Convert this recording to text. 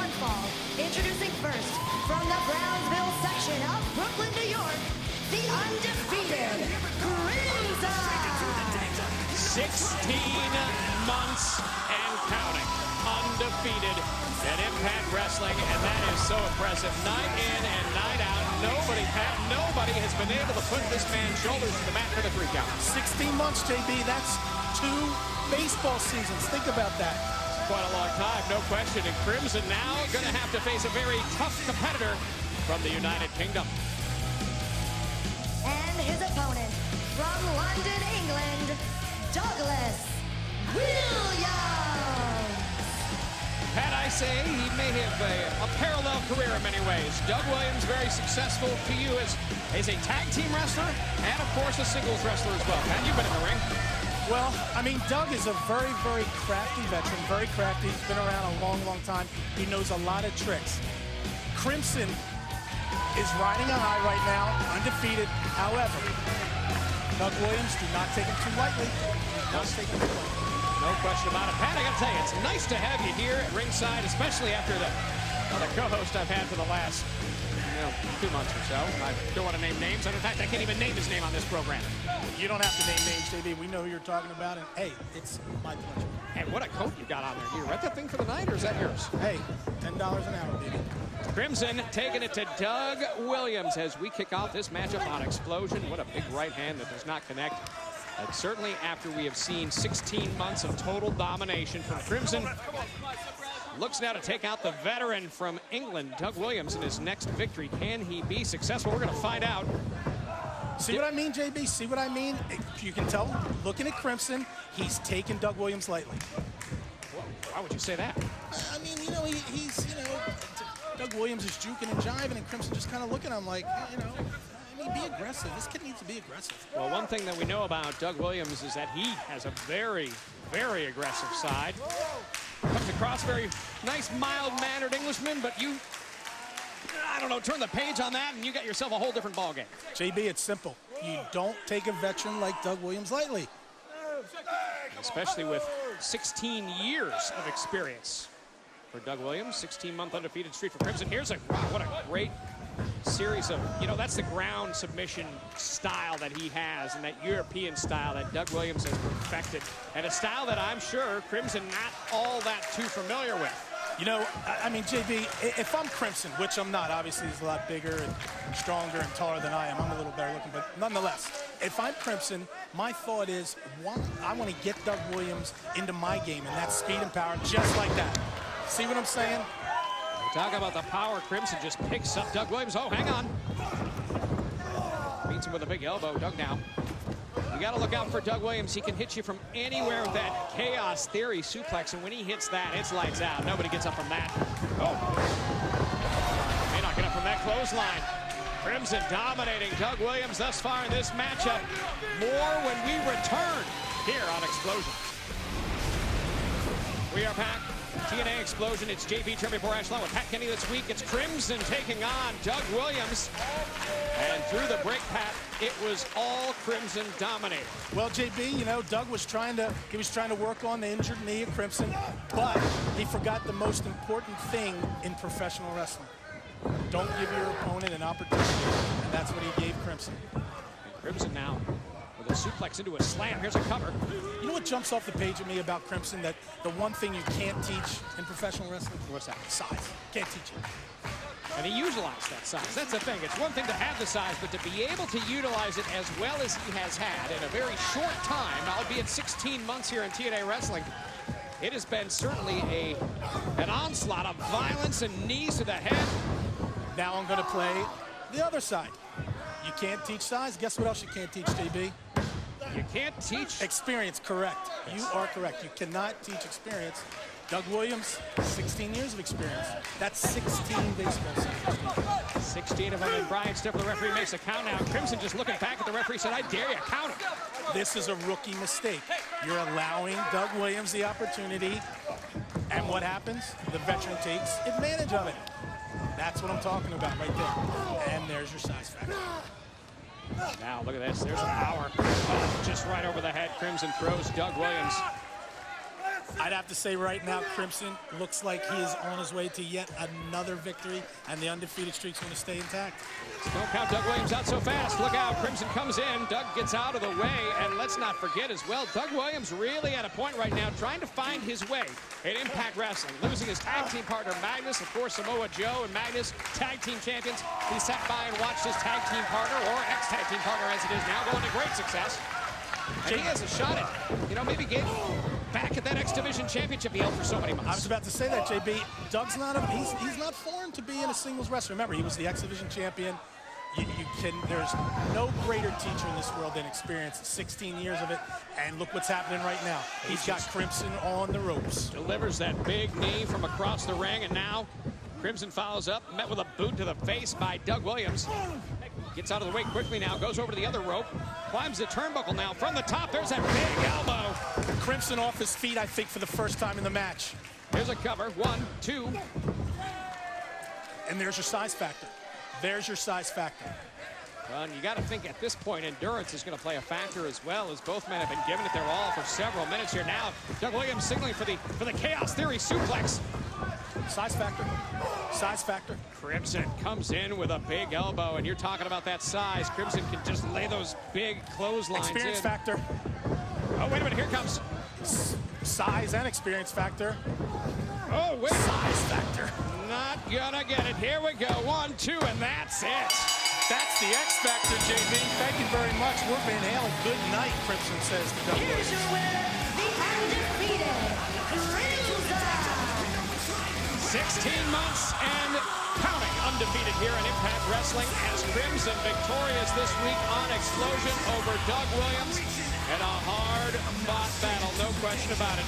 one fall. Introducing first, from the Brownsville section of Brooklyn, New York, the undefeated Crimson. 16 months and counting. Undefeated at Impact Wrestling, and that is so impressive. Night in and night out. Nobody, Pat, nobody has been able to put this man's shoulders to the mat for the 3 count. 16 months, JB. That's 2 baseball seasons. Think about that. Quite a long time, no question. And Crimson now going to have to face a very tough competitor from the United Kingdom. And his opponent from London, England, Douglas Williams. Pat, I say he may have a parallel career in many ways. Doug Williams, very successful to you as a tag team wrestler and, of course, a singles wrestler as well. Pat, you've been in the ring. Well, I mean, Doug is a very, very crafty veteran, very crafty. He's been around a long, long time. He knows a lot of tricks. Crimson is riding a high right now, undefeated. However, Doug Williams, do not take him too lightly. No question about it. Pat, I gotta tell you, it's nice to have you here at ringside, especially after the co-host I've had for the last 2 months or so. I don't want to name names. In fact, I can't even name his name on this program. You don't have to name names, JB. We know who you're talking about, and hey, it's my pleasure. And what a coat you got on there. Do you rent that thing for the night, or is that yours? Hey, $10 an hour, baby. Crimson taking it to Doug Williams as we kick off this matchup on Xplosion. What a big right hand that does not connect. And certainly after we have seen 16 months of total domination from Crimson, looks now to take out the veteran from England, Doug Williams, in his next victory. Can he be successful? We're going to find out. See what I mean, JB? See what I mean? You can tell, looking at Crimson, he's taken Doug Williams lightly. Why would you say that? I mean, you know, he's Doug Williams is juking and jiving, and Crimson just kind of looking at him like, you know, I mean, be aggressive. This kid needs to be aggressive. Well, one thing that we know about Doug Williams is that he has a very, very aggressive side. Comes across very nice, mild-mannered Englishman, but you, I don't know, turn the page on that and you got yourself a whole different ballgame. JB, it's simple. You don't take a veteran like Doug Williams lightly. Especially with 16 years of experience for Doug Williams. 16-month undefeated streak for Crimson. Here's what a great series of, that's the ground submission style that he has, and that European style that Doug Williams has perfected, and a style that I'm sure Crimson not all that too familiar with. You know, I mean, JB, if I'm Crimson, which I'm not, obviously he's a lot bigger and stronger and taller than I am. I'm a little better looking, but nonetheless, if I'm Crimson, my thought is, one, I want to get Doug Williams into my game, and that's speed and power, just like that. See what I'm saying? Talk about the power. Crimson just picks up Doug Williams. Oh, hang on. Beats him with a big elbow. Doug now. You got to look out for Doug Williams. He can hit you from anywhere with that chaos theory suplex, and when he hits that, it's lights out. Nobody gets up from that. Oh. May not get up from that clothesline. Crimson dominating Doug Williams thus far in this matchup. More when we return here on Xplosion. We are back. TNA Xplosion. It's JP Trevor Ashland with Pat Kenney this week. It's Crimson taking on Doug Williams. And through the break, Pat, it was all Crimson dominated. Well, JB, you know, Doug was trying to work on the injured knee of Crimson, but he forgot the most important thing in professional wrestling. Don't give your opponent an opportunity, and that's what he gave Crimson. And Crimson now with a suplex into a slam. Here's a cover. You know what jumps off the page at me about Crimson? That the one thing you can't teach in professional wrestling? What's that? Size. Can't teach it. And he utilized that size. That's the thing. It's one thing to have the size, but to be able to utilize it as well as he has had in a very short time, albeit 16 months here in TNA Wrestling, it has been certainly an onslaught of violence and knees to the head. Now I'm going to play the other side. You can't teach size. Guess what else you can't teach, JB? You can't teach experience. Correct. You are correct. You cannot teach experience. Doug Williams, 16 years of experience. That's 16 baseball seasons. 16 of them, and Brian Stifler, the referee, makes a count now. Crimson just looking back at the referee, said, I dare you, count him. This is a rookie mistake. You're allowing Doug Williams the opportunity, and what happens? The veteran takes advantage of it. That's what I'm talking about right there. And there's your size factor. Now, look at this. There's some power. Oh, just right over the head. Crimson throws Doug Williams. I'd have to say right now, Crimson looks like he is on his way to yet another victory, and the undefeated streak's going to stay intact. Don't count Doug Williams out so fast. Look out, Crimson comes in. Doug gets out of the way, and let's not forget as well, Doug Williams really at a point right now trying to find his way in Impact Wrestling, losing his tag team partner Magnus. Of course, Samoa Joe and Magnus, tag team champions. He sat by and watched his tag team partner, or ex-tag team partner as it is now, go into great success. And he has a shot at, maybe getting back at that X Division Championship he held for so many months. I was about to say that, JB. Doug's not he's not foreign to being a singles wrestler. Remember, he was the X Division champion. There's no greater teacher in this world than experience. 16 years of it, and look what's happening right now. He's got Crimson on the ropes. Delivers that big knee from across the ring, and now Crimson follows up, met with a boot to the face by Doug Williams. Gets out of the way quickly now, goes over to the other rope, climbs the turnbuckle now from the top. There's that big elbow. Crimson off his feet, I think, for the first time in the match. Here's a cover, 1, 2. And there's your size factor. There's your size factor. Well, and you got to think at this point, endurance is going to play a factor as well, as both men have been giving it their all for several minutes here now. Doug Williams signaling for the Chaos Theory suplex. Size factor. Size factor. Crimson comes in with a big elbow, and you're talking about that size. Crimson can just lay those big clotheslines Experience in. factor. Oh, wait a minute, here comes. Size and experience factor. Oh, wait. Size factor. Not gonna get it. Here we go. 1, 2, and that's it. That's the X Factor, JB. Thank you very much. We're Van Halen. Good night, Crimson says to Doug Williams. Here's your winner, the undefeated Crimson. 16 months and counting undefeated here in Impact Wrestling as Crimson victorious this week on Xplosion over Doug Williams in a hard-fought battle, no question about it.